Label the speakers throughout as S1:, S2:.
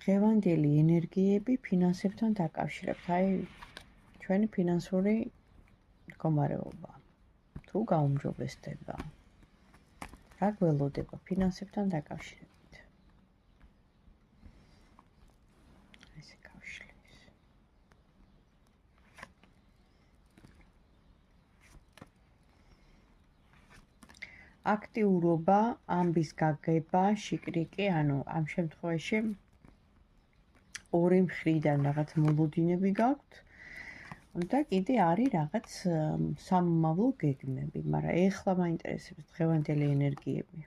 S1: დღევანდელი ენერგიები ფინანსებთან დაკავშირებთ. აი, ჩვენი ფინანსური მდგომარეობა. თუ გაუმჯობესდება. რა გველოდება ფინანსებთან დაკავშირებით? ესე გავშლის. აქტიურობა, ამბის გაგება, შიკრიკი, ანუ ამ შემთხვევაში ორი მხრიდან რაღაც მოლოდინები გაქვთ და კიდე არის რაღაც სამომავლო გეგმები, მაგრამ ეხლა მაინტერესებს დღევანდელი ენერგიები.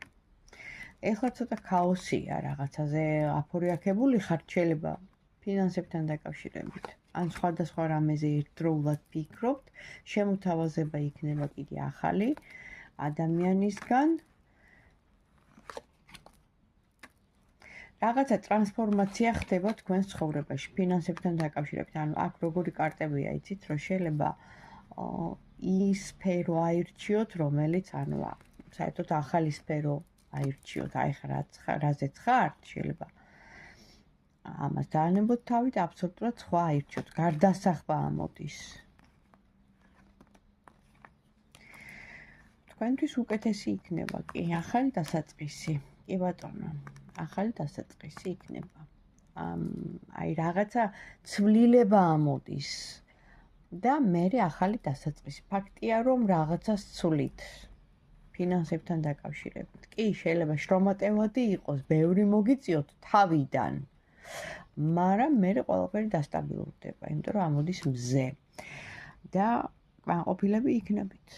S1: ეხლა ცოტა ქაოსია რაღაცაზე აფორიაქებული ხართ, შეიძლება ფინანსებთან დაკავშირებით. ან სხვადასხვა რამეზე ერთდროულად ფიქრობთ, შემოთავაზება იქნება კიდე ახალი ადამიანისგან. რაღაცა ტრანსფორმაცია ხდება თქვენს ცხოვრებაში ფინანსებთან დაკავშირებით. ანუ აქ როგორი კარტებია, იცით, რომ შეიძლება ის სფერო აირჩიოთ, რომელიც ანუ საერთოდ ახალი სფერო აირჩიოთ. აი ხა რაზეც ხართ, შეიძლება ამას დაანებოთ თავით, აბსოლუტურად სხვა აირჩიოთ. გარდასახვა ამოდის. თქვენთვის უკეთესი იქნება კი ახალი დასაწყისი. კი ბატონო, ახალი დასაწყისი იქნება. აი რაღაცა ცვლილება ამოდის და მერე ახალი დასაწყისი. ფაქტია, რომ რაღაცას ცვლით ფინანსებთან დაკავშირებით. კი, შეიძლება შრომატევადი იყოს, ბევრი მოგიწიოთ თავიდან. მაგრამ მერე ყველაფერი დასტაბილურდება, იმიტომ რომ ამოდის მზე და კმაყოფილები იქნებით.